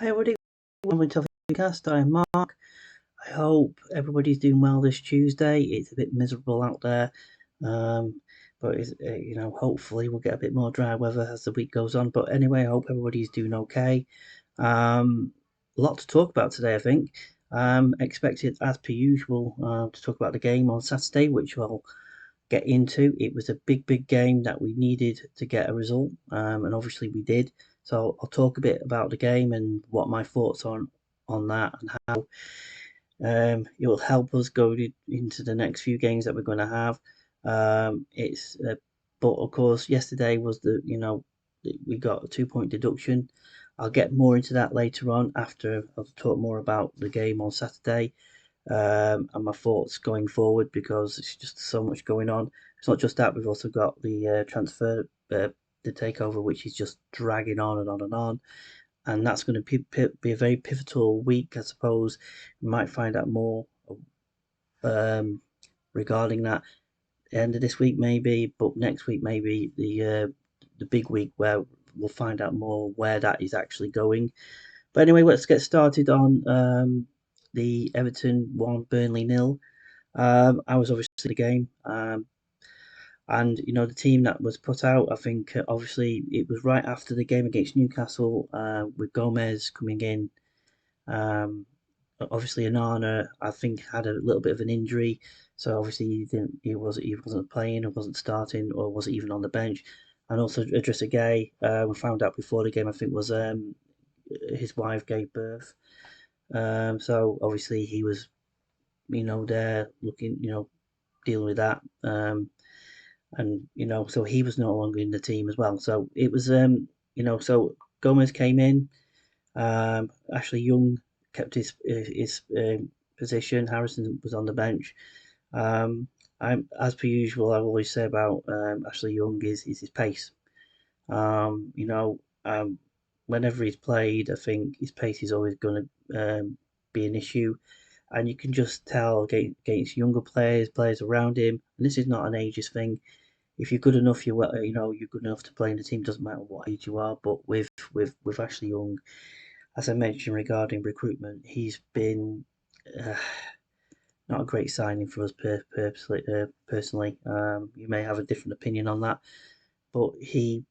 Hi everybody, Rambling Toffee podcast. I'm Mark. I hope everybody's doing well this Tuesday. It's a bit miserable out there, but hopefully we'll get a bit more dry weather as the week goes on. But anyway, I hope everybody's doing okay. A lot to talk about today, I think. Expected as per usual to talk about the game on Saturday, which I'll get into. It was a big game that we needed to get a result, and obviously we did. So I'll talk a bit about the game and what my thoughts on that and how it will help us go into the next few games that we're going to have. But of course, yesterday was we got a 2 point deduction. I'll get more into that later on after I've talked more about the game on Saturday and my thoughts going forward because it's just so much going on. It's not just that, we've also got the transfer, the takeover, which is just dragging on and on and on. And that's going to be a very pivotal week, I suppose. We might find out more um, regarding that end of this week, maybe, but next week, maybe the big week where we'll find out more where that is actually going. But anyway, let's get started on the Everton 1, Burnley 0. I was obviously the game, and the team that was put out. I think obviously it was right after the game against Newcastle, with Gomez coming in. Um, Obviously, Anana I think had a little bit of an injury, so obviously he wasn't playing or wasn't starting or wasn't even on the bench. And also Idrissa Gueye, we found out before the game. I think was his wife gave birth. So obviously he was there looking dealing with that. And so he was no longer in the team as well. So it was so Gomez came in. Ashley Young kept his position. Harrison was on the bench. As per usual, I always say about Ashley Young is his pace. Um, you know, um, Whenever he's played, I think his pace is always going to be an issue, and you can just tell against younger players around him. And this is not an ages thing. If you're good enough, you're good enough to play in the team. Doesn't matter what age you are. But with Ashley Young, as I mentioned regarding recruitment, he's been uh, not a great signing for us personally. You may have a different opinion on that, but he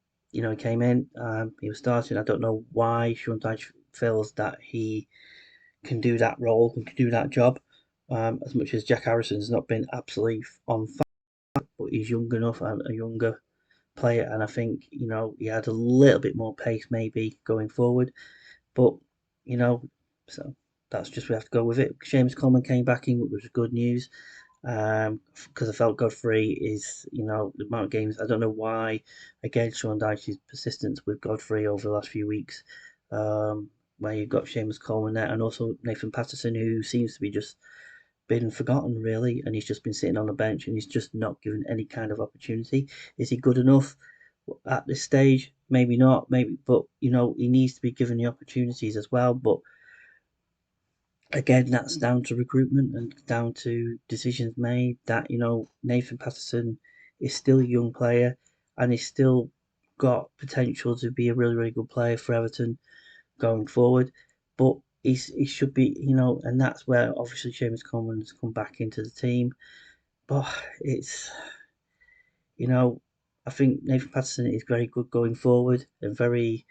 came in. He was starting. I don't know why Sean Dyche feels that he can do that role and can do that job. As much as Jack Harrison's not been absolutely on fire, but he's young enough and a younger player, and I think he had a little bit more pace maybe going forward. But you know, so that's just we have to go with it. James Coleman came back in, which was good news. Because I felt Godfrey is, the amount of games. I don't know why. Again, Sean Dyche's persistence with Godfrey over the last few weeks, where you've got Seamus Coleman there, and also Nathan Patterson, who seems to be just been forgotten really, and he's just been sitting on the bench, and he's just not given any kind of opportunity. Is he good enough at this stage? Maybe not, maybe, but he needs to be given the opportunities as well. But again, that's down to recruitment and down to decisions made. That Nathan Patterson is still a young player, and he's still got potential to be a really good player for Everton going forward. But he should be, and that's where obviously James Coleman's come back into the team. But it's, you know, I think Nathan Patterson is very good going forward and very,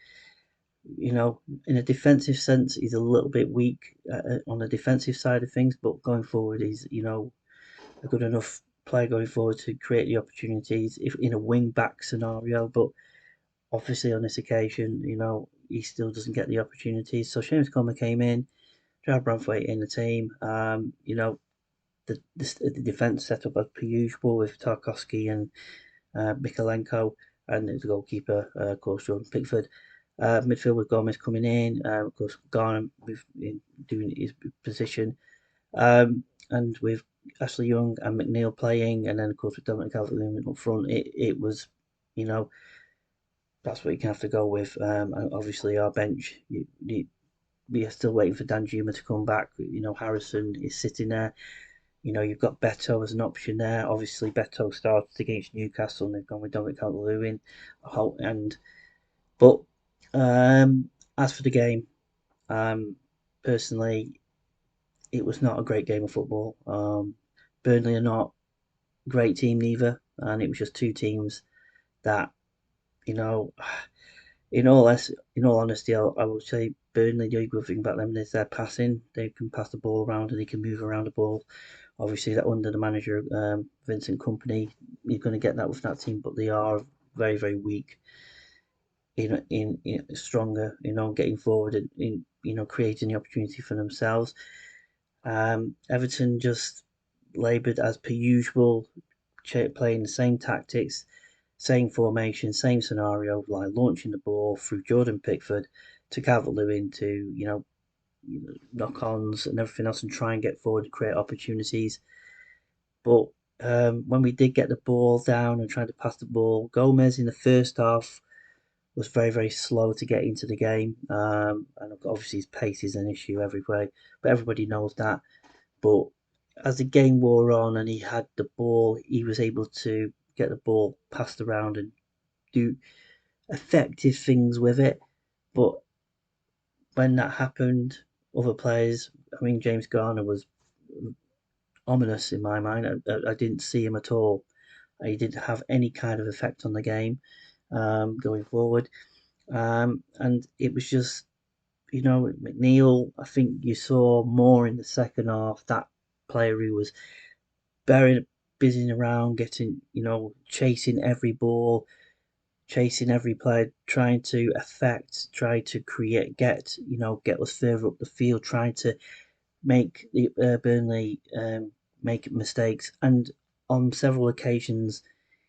in a defensive sense, he's a little bit weak on the defensive side of things. But going forward, he's, a good enough player going forward to create the opportunities if in a wing back scenario. But obviously on this occasion, he still doesn't get the opportunities. So Seamus Coleman came in, Jared Branthwaite in the team. The defence set up as per usual with Tarkovsky and Mikalenko, and the goalkeeper, of course, Jordan Pickford. Midfield with Gomez coming in, of course, Garner doing his position, and with Ashley Young and McNeil playing, and then of course with Dominic Calvert-Lewin up front. It was, you know, that's what you can have to go with. And obviously our bench, we are still waiting for Danjuma to come back. Harrison is sitting there. You've got Beto as an option there. Obviously, Beto started against Newcastle, and they've gone with Dominic Calvert-Lewin. And but as for the game, Personally, it was not a great game of football. Burnley are not a great team neither, and it was just two teams that, you know, in all honesty, I would say Burnley. The only good thing about them is their passing. They can pass the ball around and they can move around the ball. Obviously, that under the manager Vincent Company, you're going to get that with that team, but they are very very weak in stronger, getting forward and in creating the opportunity for themselves. Everton just laboured as per usual, playing the same tactics, same formation, same scenario, like launching the ball through Jordan Pickford to Calvert-Lewin to knock-ons and everything else, and try and get forward and create opportunities. But when we did get the ball down and trying to pass the ball, Gomez in the first half was very, very slow to get into the game. And obviously his pace is an issue everywhere, but everybody knows that. But as the game wore on and he had the ball, he was able to get the ball passed around and do effective things with it. But when that happened, other players, I mean, James Garner was ominous in my mind. I didn't see him at all. He didn't have any kind of effect on the game going forward. And it was just, McNeil, I think you saw more in the second half. That player who was burying, busying around, getting, chasing every ball, chasing every player, trying to affect, try to create, get us further up the field, trying to make the Burnley make mistakes. And on several occasions,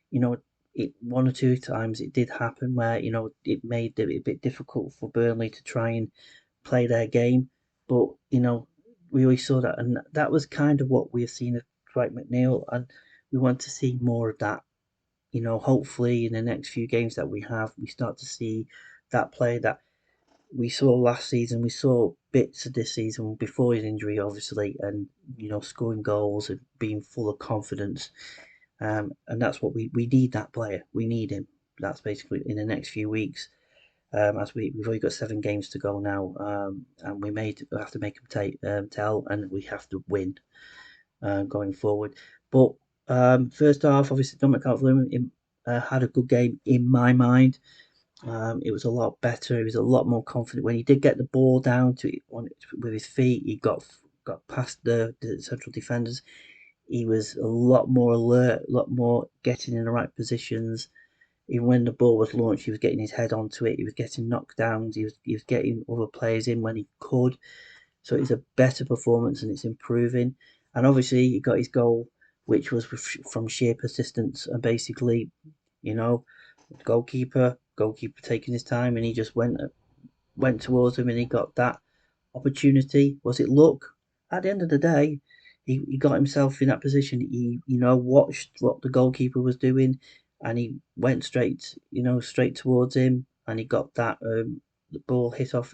you know, it one or two times it did happen where it made it a bit difficult for Burnley to try and play their game. But we always saw that, and that was kind of what we've seen of Dwight McNeil, and we want to see more of that. Hopefully in the next few games that we have, we start to see that play that we saw last season. We saw bits of this season before his injury, obviously, and scoring goals and being full of confidence. And that's what we need. That player, we need him. That's basically in the next few weeks. As we've only got 7 games to go now, and we have to make them tell, and we have to win going forward. But first half, obviously, Dominic Calvert-Lewin had a good game in my mind. It was a lot better. He was a lot more confident when he did get the ball down with his feet. He got past the central defenders. He was a lot more alert, a lot more getting in the right positions. Even when the ball was launched, he was getting his head onto it. He was getting knockdowns. He was getting other players in when he could. So it's a better performance and it's improving. And obviously, he got his goal, which was from sheer persistence and basically, you know, goalkeeper taking his time, and he just went towards him and he got that opportunity. Was it luck? At the end of the day, he got himself in that position. He watched what the goalkeeper was doing, and he went straight towards him, and he got that the ball hit off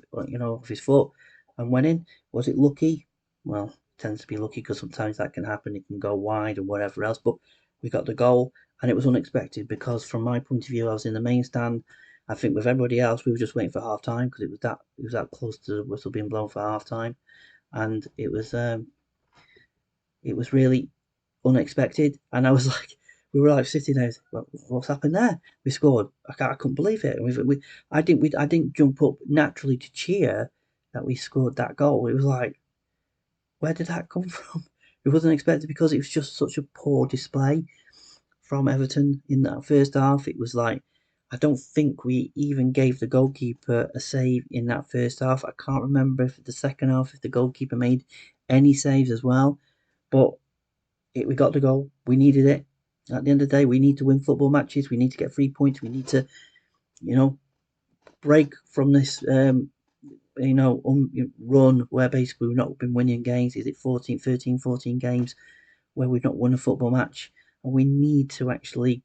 his foot and went in. Was it lucky? Well, it tends to be lucky because sometimes that can happen. It can go wide or whatever else. But we got the goal, and it was unexpected because from my point of view, I was in the main stand. I think with everybody else, we were just waiting for half time because it was that close to the whistle being blown for half time, and it was really unexpected. And I was like, we were like sitting there, what's happened there? We scored. I couldn't believe it. I didn't jump up naturally to cheer that we scored that goal. It was like, where did that come from? It wasn't expected because it was just such a poor display from Everton in that first half. It was like, I don't think we even gave the goalkeeper a save in that first half. I can't remember if the second half, if the goalkeeper made any saves as well. But we got the goal. We needed it. At the end of the day, we need to win football matches. We need to get 3 points. We need to, break from this, run where basically we've not been winning games. Is it 14, 13, 14 games where we've not won a football match? And we need to actually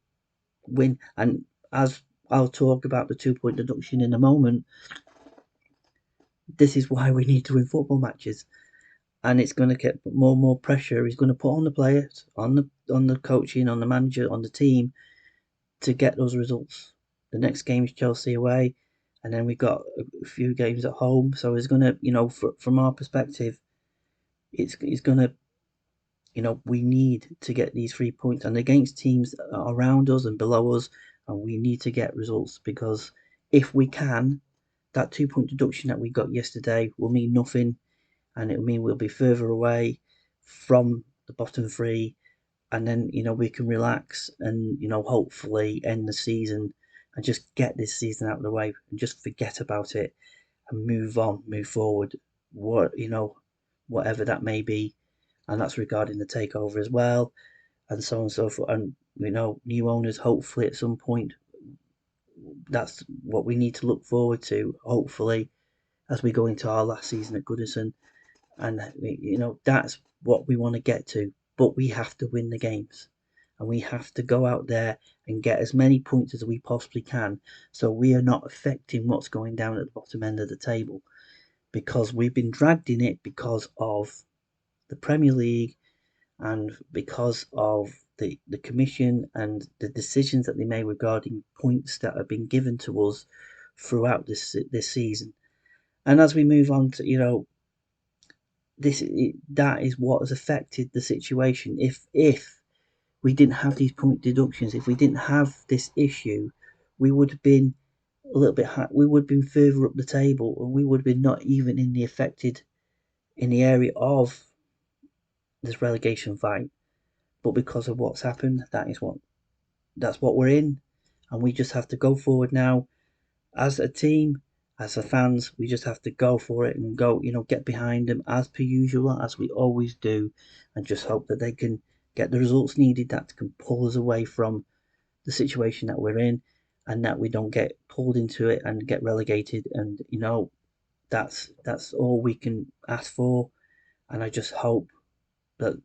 win. And as I'll talk about the 2 point deduction in a moment, this is why we need to win football matches. And it's going to get more and more pressure. He's going to put on the players, on the coaching, on the manager, on the team to get those results. The next game is Chelsea away, and then we've got a few games at home. So it's gonna, from our perspective, it's gonna, we need to get these 3 points and against teams around us and below us, and we need to get results because if we can, that 2 point deduction that we got yesterday will mean nothing, and it will mean we'll be further away from the bottom three, and then we can relax and hopefully end the season and just get this season out of the way and just forget about it and move on, move forward, whatever that may be, and that's regarding the takeover as well, and so on and so forth. And new owners, hopefully at some point, that's what we need to look forward to. Hopefully, as we go into our last season at Goodison, and that's what we want to get to. But we have to win the games, and we have to go out there and get as many points as we possibly can, so we are not affecting what's going down at the bottom end of the table, because we've been dragged in it because of the Premier League and because of the commission and the decisions that they made regarding points that have been given to us throughout this season. And as we move on to that is what has affected the situation. If we didn't have these point deductions, if we didn't have this issue, we would have been a little bit high, we would have been further up the table, and we would have been not even in the area of this relegation fight. But because of what's happened, that's what we're in, and we just have to go forward now as a team, as the fans. We just have to go for it and go, get behind them as per usual, as we always do, and just hope that they can get the results needed that can pull us away from the situation that we're in, and that we don't get pulled into it and get relegated. And that's all we can ask for. And I just hope that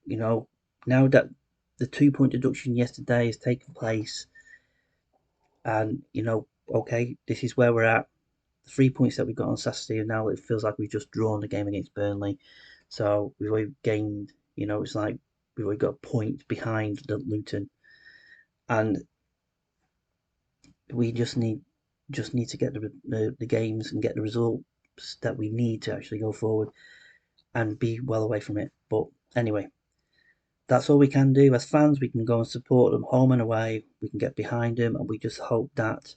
now that the 2 point deduction yesterday has taken place, and okay, this is where we're at. The 3 points that we got on Saturday, and now it feels like we've just drawn the game against Burnley. So we've already gained, it's like we've already got a point behind the Luton, and we just need to get the games and get the results that we need to actually go forward and be well away from it. But anyway, that's all we can do as fans. We can go and support them home and away. We can get behind them, and we just hope that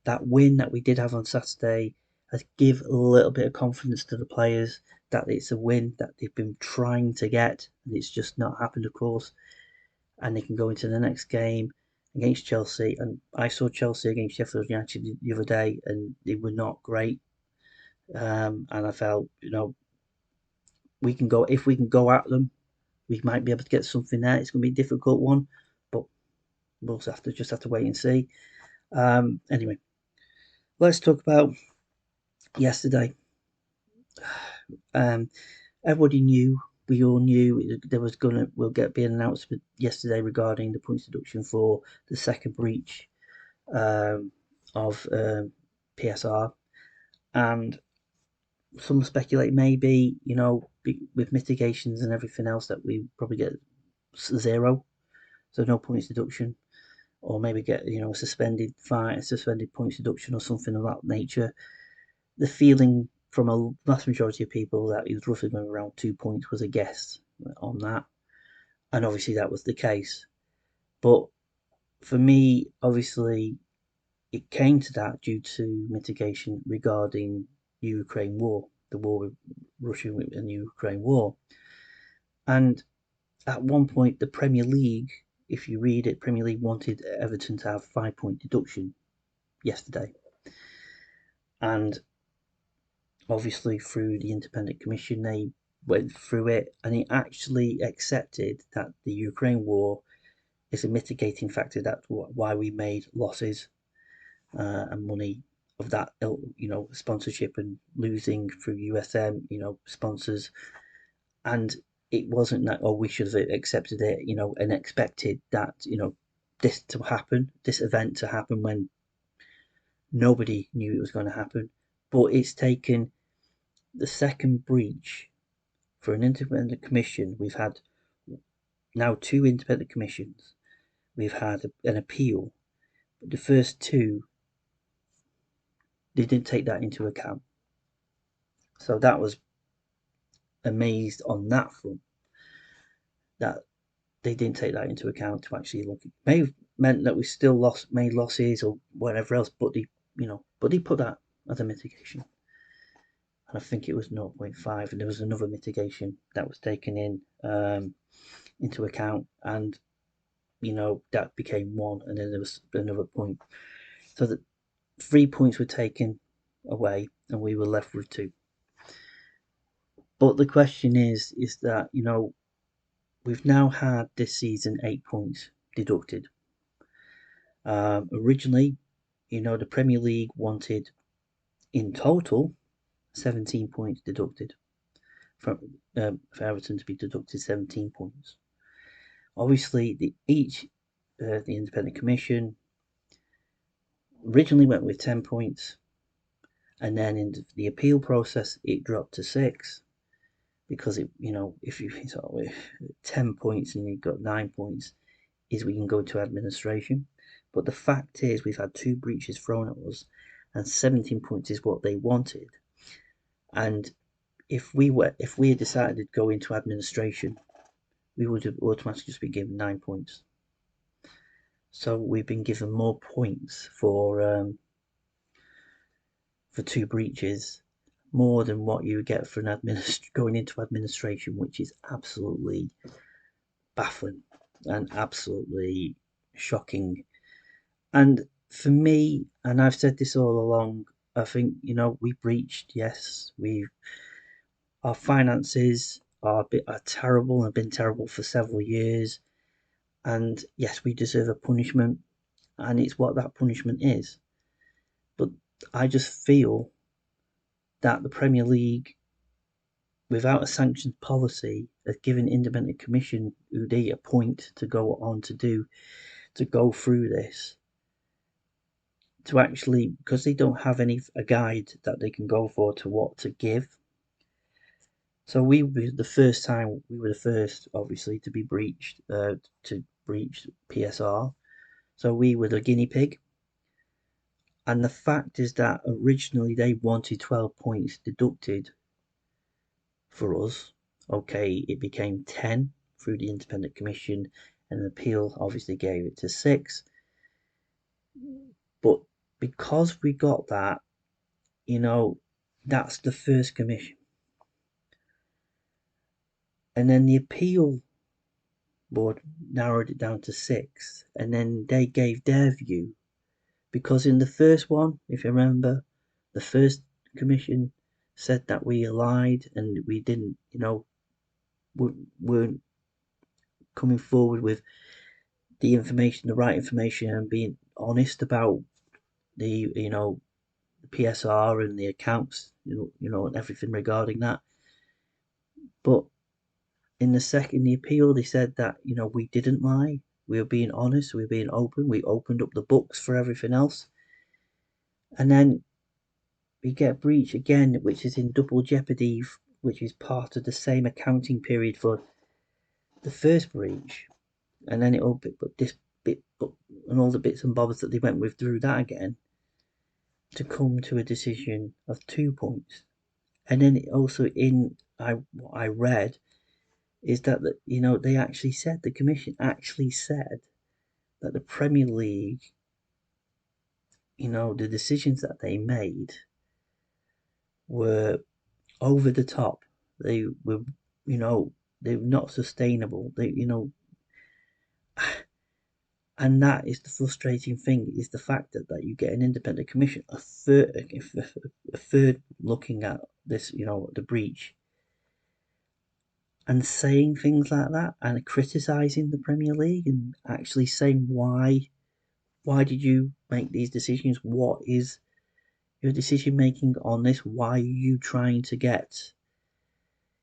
that win that we did have on Saturday has give a little bit of confidence to the players that it's a win that they've been trying to get, and it's just not happened, of course. And they can go into the next game against Chelsea. And I saw Chelsea against Sheffield United the other day, and they were not great. And I felt, we can go if we can go at them, we might be able to get something there. It's going to be a difficult one, but we'll have to wait and see. Anyway, let's talk about yesterday. Um, everybody knew, we all knew there was be an announcement yesterday regarding the points deduction for the second breach of PSR, and some speculate maybe with mitigations and everything else that we probably get zero, so no points deduction, or maybe get a suspended fine, a suspended points deduction, or something of that nature. The feeling from a vast majority of people that it was roughly going around 2 points was a guess on that, and obviously that was the case. But for me, obviously, it came to that due to mitigation regarding Ukraine war, the war with Russia and Ukraine war, and at one point the Premier League, if you read it, Premier League wanted Everton to have 5 point deduction yesterday, and obviously through the independent commission they went through it, and it actually accepted that the Ukraine war is a mitigating factor. That's why we made losses and money of that, sponsorship, and losing through USM, sponsors. And it wasn't that, oh, we should have accepted it, and expected that, this to happen, this event to happen when nobody knew it was going to happen. But it's taken the second breach for an independent commission. We've had now two independent commissions. We've had an appeal. The first two they didn't take that into account. So that was amazed on that front, that they didn't take that into account to actually look. It may have meant that we still made losses or whatever else, but they put that as a mitigation. And I think it was 0.5, and there was another mitigation that was taken into account, and that became 1, and then there was another point. So that 3 points were taken away, and we were left with 2. But the question is that we've now had this season 8 points deducted. Originally, the Premier League wanted in total 17 points deducted for Everton to be deducted 17 points. Obviously, the Independent Commission originally went with 10 points, and then in the appeal process it dropped to 6, because if you start with 10 points and you've got 9 points, is we can go to administration. But the fact is, we've had 2 breaches thrown at us, and 17 points is what they wanted. And if we had decided to go into administration, we would have automatically just been given 9 points. So we've been given more points for 2 breaches, more than what you get for going into administration, which is absolutely baffling and absolutely shocking. And for me, and I've said this all along, I think we breached. Yes, our finances are terrible and have been terrible for several years, and yes, we deserve a punishment, and it's what that punishment is. But I just feel that the Premier League, without a sanctions policy, has given Independent Commission, who they appoint to go on to go through this, to actually, because they don't have a guide that they can go for to what to give. So we were the first, obviously, to be breached, to breach PSR. So we were the guinea pig. And the fact is that originally they wanted 12 points deducted for us. Okay, it became 10 through the Independent Commission, and the appeal obviously gave it to 6. But because we got that, that's the first commission. And then the appeal board narrowed it down to 6, and then they gave their view. Because in the first one, if you remember, the first commission said that we lied and we didn't, weren't coming forward with the right information, and being honest about the PSR and the accounts, and everything regarding that. But in the appeal, they said that we didn't lie. We were being honest. We were being open. We opened up the books for everything else, and then we get breach again, which is in double jeopardy, which is part of the same accounting period for the first breach, and then and all the bits and bobs that they went with through that again, to come to a decision of 2 points. And then also what I read is that they actually said, the commission actually said that the Premier League, the decisions that they made were over the top. They were, they were not sustainable. And that is the frustrating thing, is the fact that you get an independent commission, a third looking at this, the breach, and saying things like that, and criticising the Premier League, and actually saying why did you make these decisions? What is your decision making on this? Why are you trying to get,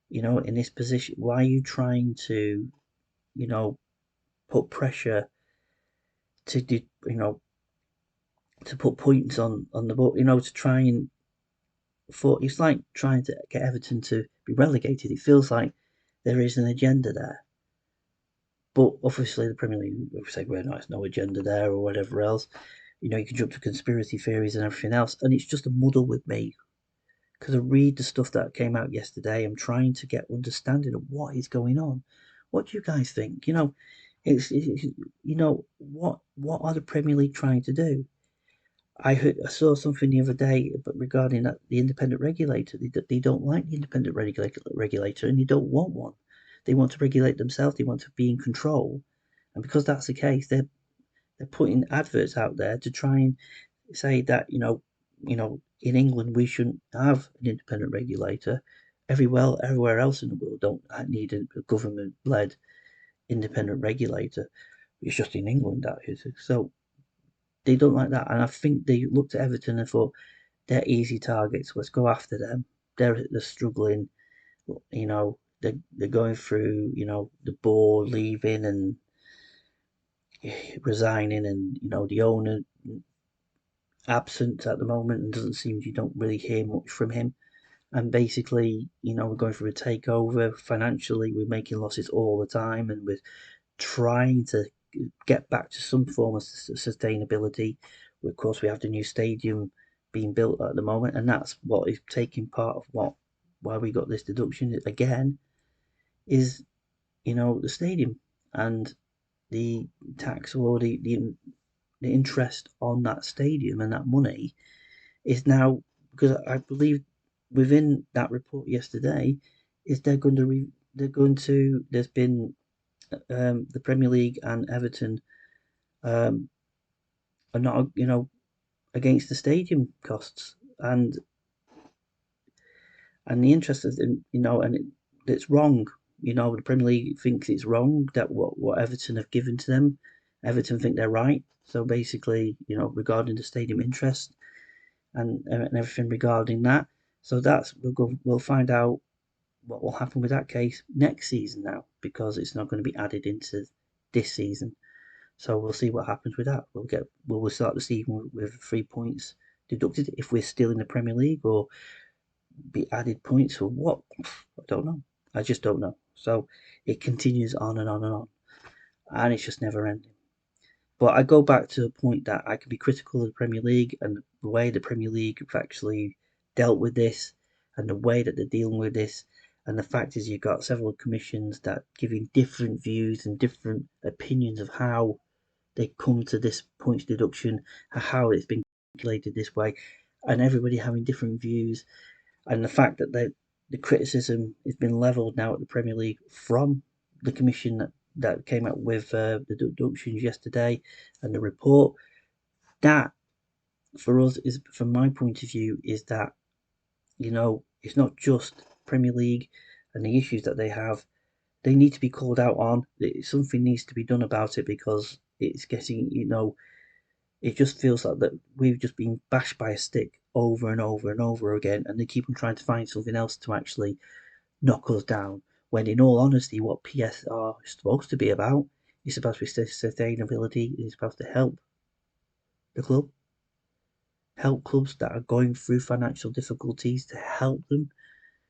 in this position? Why are you trying to, put pressure to do, to put points on the board, to try and it's like trying to get Everton to be relegated. It feels like there is an agenda there. But obviously the Premier League will say, well, no, it's no agenda there or whatever else. You can jump to conspiracy theories and everything else, and it's just a muddle with me because I read the stuff that came out yesterday. I'm trying to get understanding of what is going on. What do you guys think? It's what are the Premier League trying to do? I saw something the other day regarding the independent regulator. They don't like the independent regulator, and they don't want one. They want to regulate themselves. They want to be in control, and because that's the case, they're putting adverts out there to try and say that in England we shouldn't have an independent regulator. Everywhere else in the world don't need a government-led independent regulator. It's just in England that is. So they don't like that, and I think they looked at Everton and thought they're easy targets. Let's go after them. They're struggling. They're going through the board leaving and resigning, and the owner absent at the moment, and doesn't seem you don't really hear much from him. And basically, we're going through a takeover financially. We're making losses all the time, and we're trying to get back to some form of sustainability. Of course, we have the new stadium being built at the moment, and that's what is taking part of why we got this deduction again is the stadium and the tax or the interest on that stadium and that money is now, because I believe within that report yesterday is there's been the Premier League and Everton um, are not against the stadium costs and the interest is in, and it's wrong. The Premier League thinks it's wrong that what Everton have given to them. Everton think they're right. So basically, regarding the stadium interest and everything regarding that. So we'll find out what will happen with that case next season now, because it's not going to be added into this season. So we'll see what happens with that. We'll start the season with 3 points deducted if we're still in the Premier League, or be added points or what? I don't know. I just don't know. So it continues on and on and on, and it's just never ending. But I go back to the point that I can be critical of the Premier League and the way the Premier League have actually dealt with this, and the way that they're dealing with this. And the fact is, you've got several commissions that giving different views and different opinions of how they come to this points deduction, how it's been calculated this way, and everybody having different views. And the fact that the criticism has been levelled now at the Premier League from the commission that came out with the deductions yesterday and the report, that for us is, from my point of view, is that it's not just Premier League and the issues that they have. They need to be called out on. Something needs to be done about it, because it's getting, it just feels like that we've just been bashed by a stick over and over and over again, and they keep on trying to find something else to actually knock us down. When, in all honesty, what PSR is supposed to be about is supposed to be sustainability. It's supposed to help the club, help clubs that are going through financial difficulties, to help them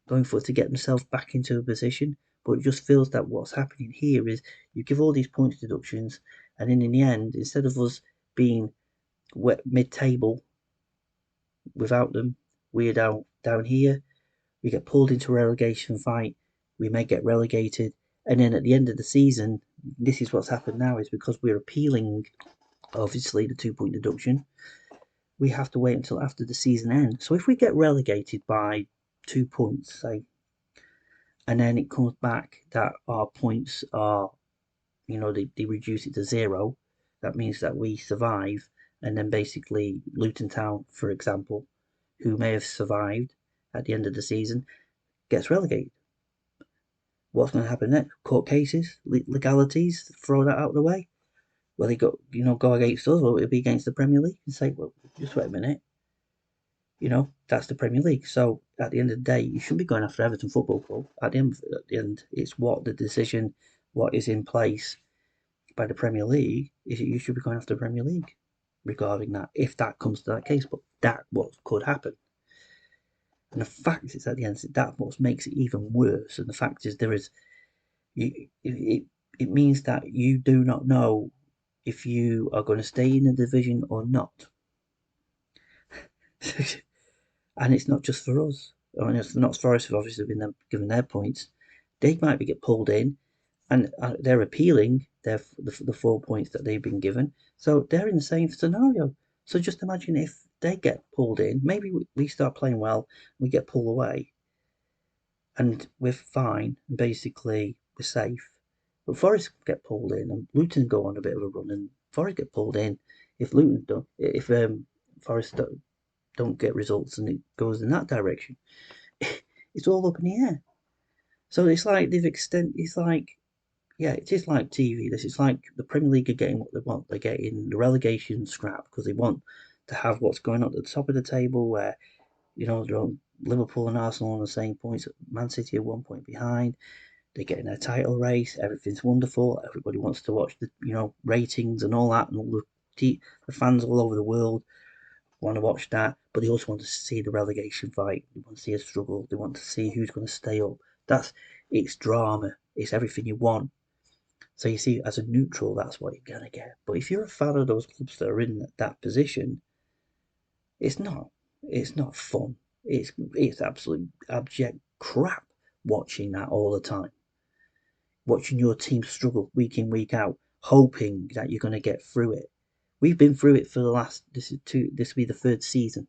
going for to get themselves back into a position. But it just feels that what's happening here is you give all these points deductions, and then in the end, instead of us being mid-table without them, we're down here. We get pulled into a relegation fight. We may get relegated, and then at the end of the season, this is what's happened now, is because we're appealing, obviously, the 2 point deduction. We have to wait until after the season ends. So if we get relegated by 2 points, say, and then it comes back that our points are, they reduce it to zero, that means that we survive, and then basically Luton Town, for example, who may have survived at the end of the season, gets relegated. What's going to happen next? Court cases, legalities, throw that out of the way. Well, they go against us, or it'll be against the Premier League, and say, well, just wait a minute. That's the Premier League. So at the end of the day, you shouldn't be going after Everton Football Club. At the end, it's what the decision, what is in place by the Premier League, is that you should be going after the Premier League regarding that, if that comes to that case. But that what could happen. And the fact is, at the end, that what makes it even worse. And the fact is, it means that you do not know if you are going to stay in the division or not. And it's not just for us. I mean, it's not Forest have obviously been given their points. They might be get pulled in, and they're appealing the 4 points that they've been given. So they're in the same scenario. So just imagine if they get pulled in, maybe we start playing well, we get pulled away, and we're fine, and basically we're safe. But Forest get pulled in, and Luton go on a bit of a run, and Forest get pulled in. If Luton don't, if Forest don't get results, and it goes in that direction, it's all up in the air. So it's like they've extended. It's like, yeah, it is like TV. This is like the Premier League are getting what they want. They're getting the relegation scrap because they want to have what's going on at the top of the table, where they're on Liverpool and Arsenal on the same points. Man City are 1 point behind. They're getting a title race. Everything's wonderful. Everybody wants to watch the ratings and all that, and all the fans all over the world want to watch that. But they also want to see the relegation fight. They want to see a struggle. They want to see who's going to stay up. It's drama. It's everything you want. So you see, as a neutral, that's what you're gonna get. But if you're a fan of those clubs that are in that position, it's not. It's not fun. It's absolute abject crap watching that all the time. Watching your team struggle week in, week out, hoping that you're going to get through it. We've been through it for the last. This will be the third season.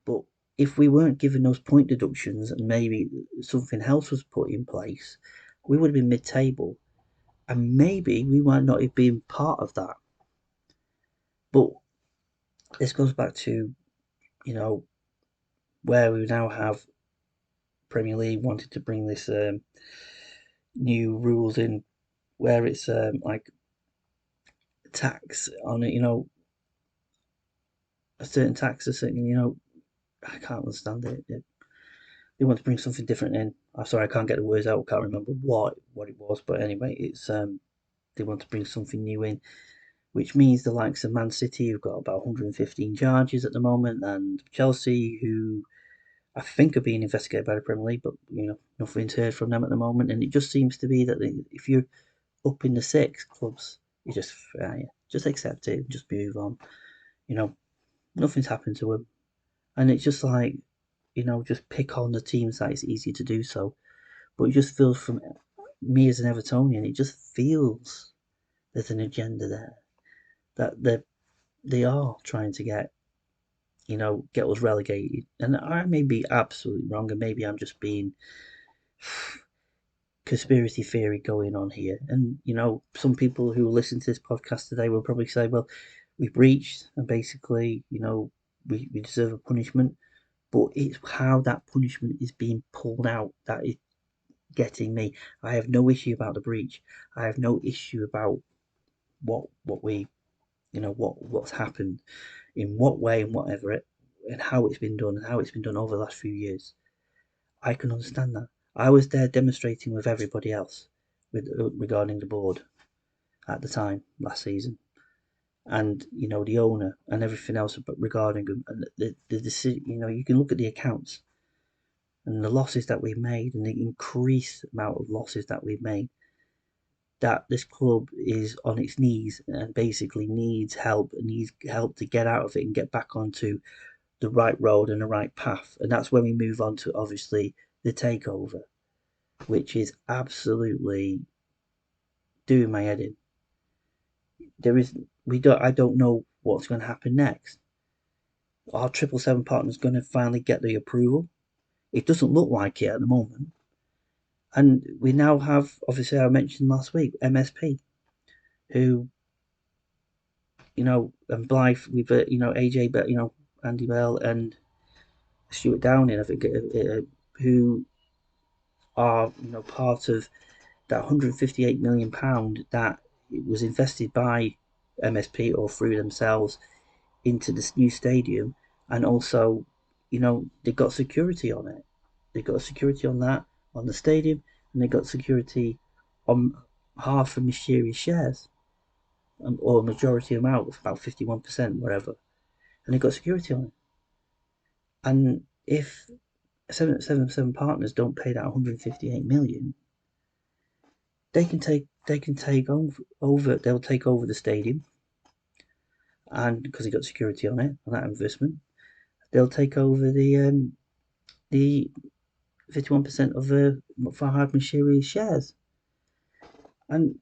But if we weren't given those point deductions and maybe something else was put in place, we would have been mid-table, and maybe we might not have been part of that. But this goes back to where we now have Premier League wanted to bring this new rules in, where it's like tax on it, a certain tax, a certain, I can't understand it. They want to bring something different in. I'm sorry, I can't get the words out. I can't remember what it was, but anyway, it's they want to bring something new in, which means the likes of Man City, who've got about 115 charges at the moment, and Chelsea, who I think are being investigated by the Premier League, but nothing's heard from them at the moment. And it just seems to be that if you're up in the six clubs, you just accept it, just move on. Nothing's happened to them, and it's just like just pick on the teams that it's easy to do so. But it just feels from me as an Evertonian, it just feels there's an agenda there that they are trying to get us relegated. And I may be absolutely wrong, and maybe I'm just being conspiracy theory going on here. And some people who listen to this podcast today will probably say, well, we breached, and basically, we deserve a punishment. But it's how that punishment is being pulled out that is getting me. I have no issue about the breach. I have no issue about what we what's happened, in what way, and whatever it, and how it's been done, and how it's been done over the last few years. I can understand that. I was there demonstrating with everybody else regarding the board at the time last season, and the owner and everything else regarding them, and the decision. You can look at the accounts and the losses that we've made, and the increased amount of losses that we've made. That this club is on its knees and basically needs help to get out of it and get back onto the right road and the right path. And that's when we move on to obviously the takeover, which is absolutely doing my head in. I don't know what's going to happen next. Our 777 partner's going to finally get the approval. It doesn't look like it at the moment. And we now have, obviously, I mentioned last week, MSP, who, and Blythe with, AJ, but, Andy Bell and Stuart Downing, I think, who are, part of that £158 million that was invested by MSP or through themselves into this new stadium, and also, they got security on it. They got security on that, on the stadium, and they got security on half of Moshiri's shares, or majority amount, about 51%, whatever, and they got security on it. And if 777 partners don't pay that 158 million, they can take over. They'll take over the stadium, and because they got security on it, on that investment, they'll take over the 51% of the Farhad Moshiri shares. And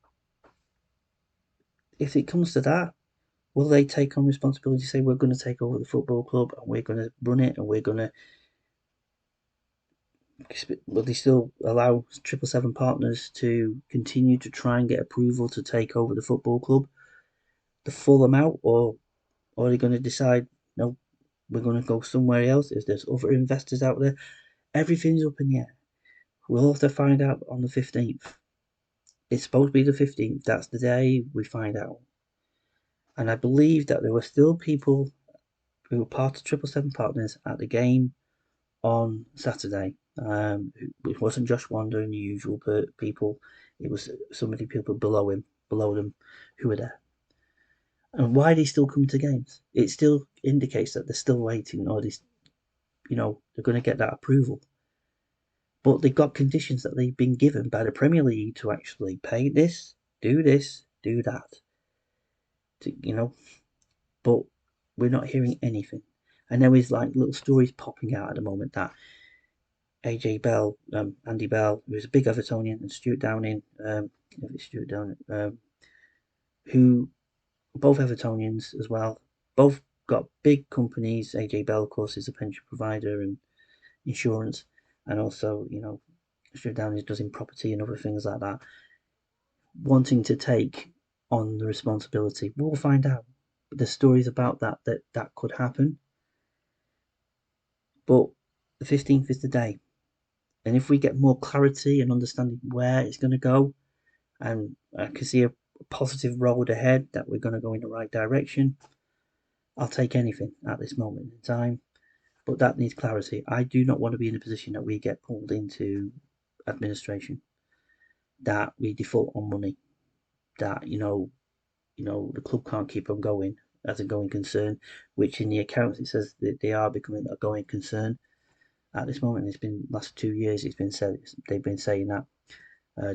if it comes to that, will they take on responsibility? Say we're going to take over the football club and we're going to run it and we're going to. Will they still allow 777 partners to continue to try and get approval to take over the football club, the full amount, or are they going to decide no, we're going to go somewhere else? If there's other investors out there, everything's up in the air. We'll have to find out on the 15th. It's supposed to be the 15th. That's the day we find out. And I believe that there were still people who were part of 777 Partners at the game on Saturday. It wasn't Josh Wander and the usual people. It was so many people below them, who were there. And why they still come to games? It still indicates that they're still waiting, or they're going to get that approval. But they've got conditions that they've been given by the Premier League to actually pay this, do that. But we're not hearing anything. And there is like little stories popping out at the moment that AJ Bell, Andy Bell, who's a big Evertonian, and Stuart Downing, who both Evertonians as well, both got big companies. AJ Bell, of course, is a pension provider and insurance, and also, Stuart Downing does in property and other things like that, wanting to take on the responsibility. We'll find out. There's stories about that could happen, but the 15th is the day. And if we get more clarity and understanding where it's going to go, and I can see a positive road ahead that we're going to go in the right direction, I'll take anything at this moment in time. But that needs clarity. I do not want to be in a position that we get pulled into administration, that we default on money, that the club can't keep on going as a going concern, which in the accounts it says that they are becoming a going concern at this moment. It's been last 2 years. It's been said they've been saying that.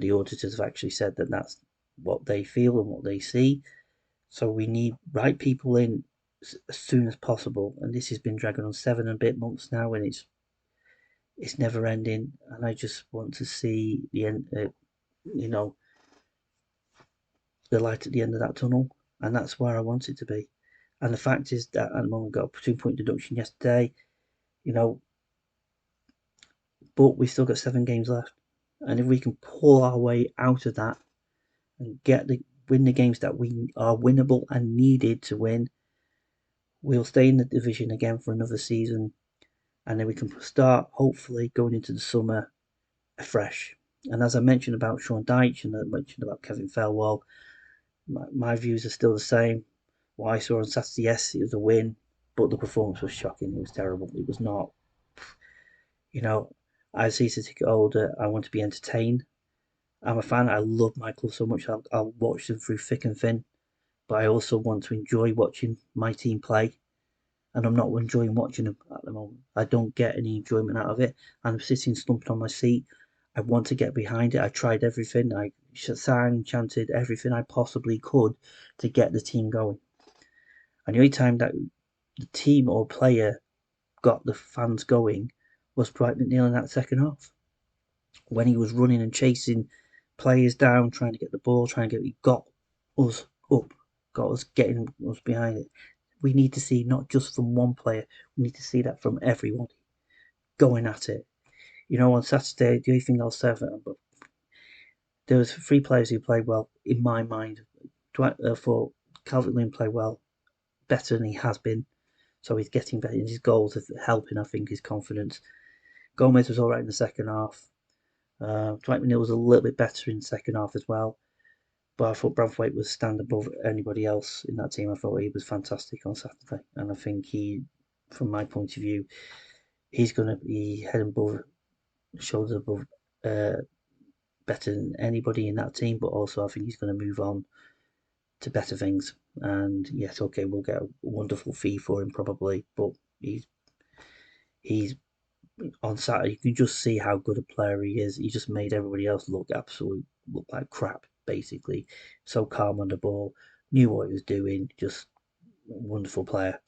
The auditors have actually said that that's what they feel and what they see. So we need right people in as soon as possible. And this has been dragging on 7 and a bit months now, and it's never ending. And I just want to see the end. The light at the end of that tunnel, and that's where I want it to be. And the fact is that at the moment we got a 2 point deduction yesterday, you know, but we still got 7 games left. And if we can pull our way out of that and win the games that we are winnable and needed to win, we'll stay in the division again for another season, and then we can start hopefully going into the summer afresh. And as I mentioned about Sean Dyche and I mentioned about Kevin Felwell, my views are still the same. What I saw on Saturday, yes, it was a win, but the performance was shocking. It was terrible. It was not, as a season ticket holder, I want to be entertained. I'm a fan. I love my club so much. I'll watch them through thick and thin, but I also want to enjoy watching my team play. And I'm not enjoying watching them at the moment. I don't get any enjoyment out of it. I'm sitting slumped on my seat. I want to get behind it. I tried everything. I sang, chanted everything I possibly could to get the team going. And the only time that the team or player got the fans going was Bright McNeil in that second half, when he was running and chasing players down, trying to get the ball, he got us up, got us getting us behind it. We need to see not just from one player, we need to see that from everyone going at it. On Saturday, the only thing I'll say, but there was 3 players who played well in my mind. For Calvert-Lewin played well, better than he has been, so he's getting better. His goals are helping, I think, his confidence. Gomez was all right in the second half. Dwight McNeil was a little bit better in the second half as well. But I thought Branthwaite was stand above anybody else in that team. I thought he was fantastic on Saturday. And I think from my point of view, he's going to be head and shoulders above, better than anybody in that team. But also, I think he's going to move on to better things. And yes, okay, we'll get a wonderful fee for him probably. But he's on Saturday, you can just see how good a player he is. He just made everybody else look absolute looked like crap, basically. So calm on the ball, knew what he was doing, just a wonderful player.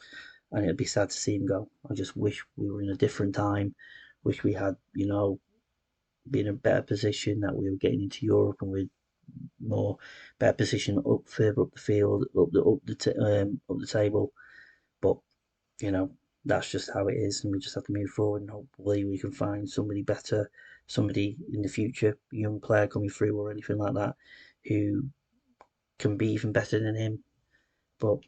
And it'd be sad to see him go. I just wish we were in a different time. Wish we had, been in a better position, that we were getting into Europe and we're more better position up further up the field, up the table. But you know, that's just how it is, and we just have to move forward and hopefully we can find somebody better, somebody in the future, a young player coming through or anything like that, who can be even better than him. But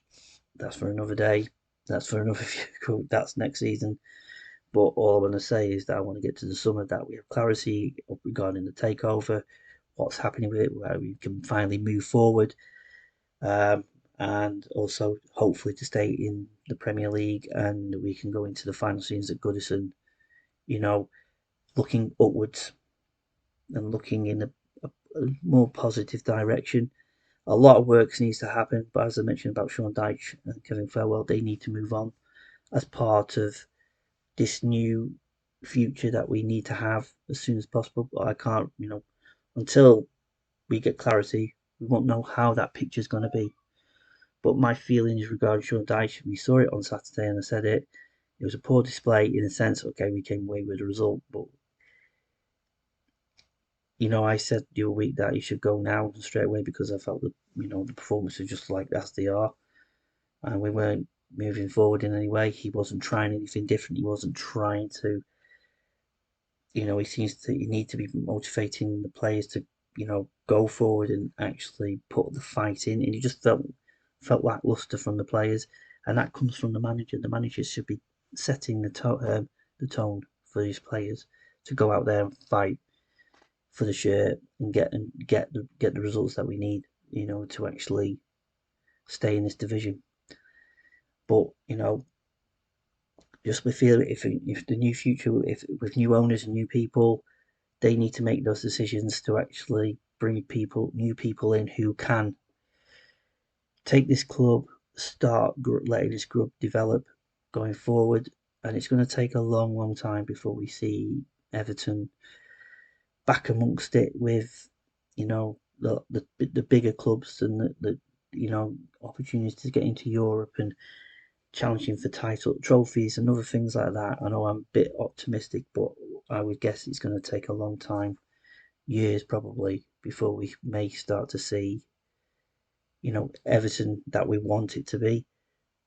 that's for another day. That's for another that's next season. But all I want to say is that I want to get to the summer, that we have clarity regarding the takeover, what's happening with it, where we can finally move forward, um, and also hopefully to stay in the Premier League and we can go into the final seasons at Goodison, you know, looking upwards and looking in a more positive direction. A lot of work needs to happen, but as I mentioned about Sean Dyche and Kevin Farewell, they need to move on as part of this new future that we need to have as soon as possible. But I can't, until we get clarity, we won't know how that picture is going to be. But my feelings regarding Sean Dyche, we saw it on Saturday and I said it. It was a poor display in a sense. Okay, we came away with a result, but I said the other week that he should go now straight away because I felt that the performance was just like as they are, and we weren't moving forward in any way. He wasn't trying anything different. He wasn't trying to. He seems to he need to be motivating the players to go forward and actually put the fight in, and he just felt lackluster from the players, and that comes from the manager. The manager should be setting the tone for these players to go out there and fight for the shirt and get the results that we need, to actually stay in this division. But just we feel if the new future, if with new owners and new people, they need to make those decisions to actually bring new people in who can take this club, start letting this club develop going forward. And it's going to take a long, long time before we see Everton back amongst it with, the bigger clubs and the opportunities to get into Europe and challenging for title trophies and other things like that. I know I'm a bit optimistic, but I would guess it's going to take a long time, years probably, before we may start to see, Everton that we want it to be.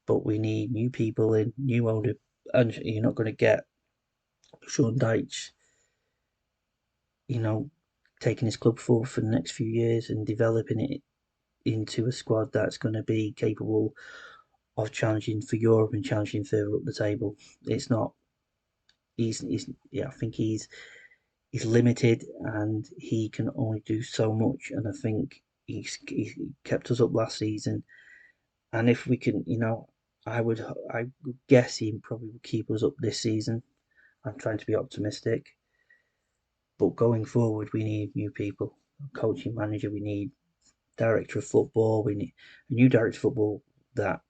But we need new people in, new owner, and you're not going to get Sean Dyche, you know, taking his club forward for the next few years and developing it into a squad that's going to be capable of challenging for Europe and challenging further up the table. It's not. He's yeah. I think he's limited and he can only do so much. And I think he kept us up last season. And if we can, I would guess he probably will keep us up this season. I'm trying to be optimistic, but going forward, we need new people, coaching manager. We need director of football. We need a new director of football that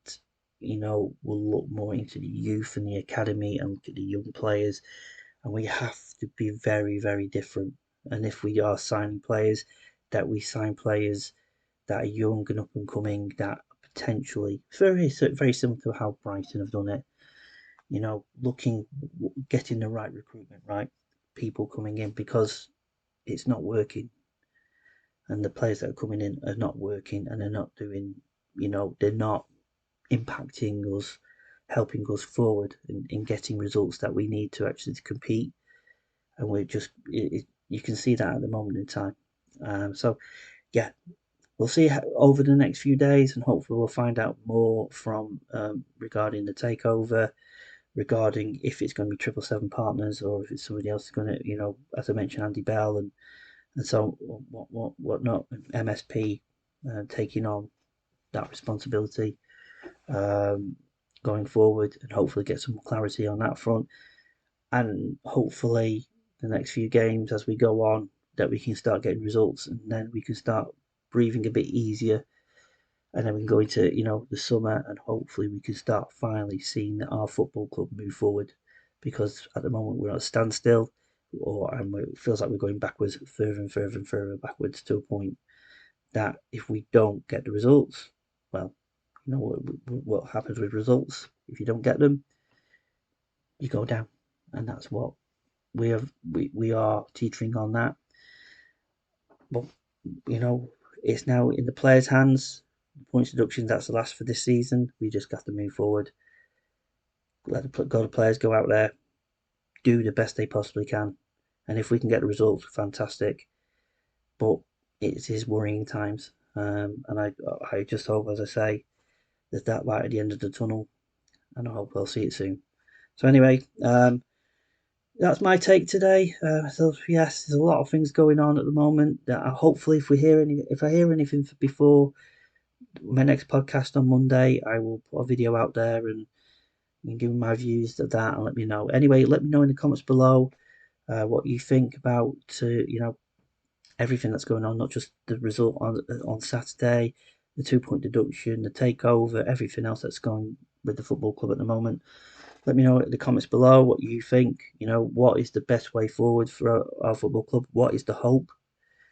will look more into the youth and the academy and look at the young players. And we have to be very, very different. And if we are signing players, that we sign players that are young and up and coming, that potentially very similar to how Brighton have done it. Getting the right recruitment, right people coming in because it's not working, and the players that are coming in are not working, and they're not doing, they're not impacting us, helping us forward in getting results that we need to actually compete. And we're just, you can see that at the moment in time. So yeah, we'll see over the next few days, and hopefully we'll find out more from regarding the takeover, regarding if it's going to be 777 partners or if it's somebody else going to, as I mentioned, Andy Bell and so whatnot, MSP taking on that responsibility um, going forward, and hopefully get some clarity on that front. And hopefully, the next few games as we go on, that we can start getting results, and then we can start breathing a bit easier. And then we can go into the summer, and hopefully we can start finally seeing our football club move forward. Because at the moment we're at a standstill. and it feels like we're going backwards, further and further and further backwards, to a point that if we don't get the results, well, you know what happens with results. If you don't get them, you go down, and that's what we are teetering on that. But it's now in the players' hands. Points deduction, that's the last for this season. We just have to move forward. Let the players go out there, do the best they possibly can, and if we can get the results, fantastic. But it is worrying times, and I just hope, as I say, there's that light at the end of the tunnel, and I hope we'll see it soon. So anyway, that's my take today. So yes, there's a lot of things going on at the moment. That hopefully, if I hear anything before my next podcast on Monday, I will put a video out there and give my views of that and let me know. Anyway, let me know in the comments below what you think about everything that's going on, not just the result on Saturday, the 2 point deduction, the takeover, everything else that's going with the football club at the moment. Let me know in the comments below what you think. What is the best way forward for our football club? What is the hope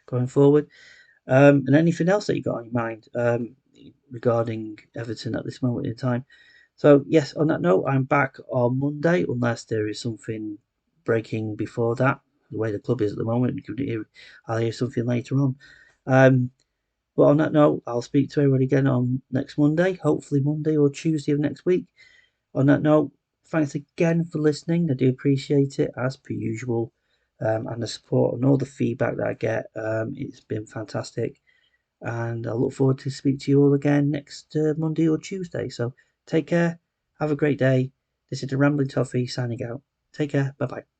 going forward? And anything else that you got on your mind regarding Everton at this moment in time. So, yes, on that note, I'm back on Monday, unless there is something breaking before that. The way the club is at the moment, I'll hear something later on. But on that note, I'll speak to everybody again on next Monday, hopefully Monday or Tuesday of next week. On that note, thanks again for listening. I do appreciate it, as per usual, and the support and all the feedback that I get. It's been fantastic, and I look forward to speak to you all again next Monday or Tuesday. So take care, have a great day. This is the Rambling Toffee signing out. Take care, bye bye.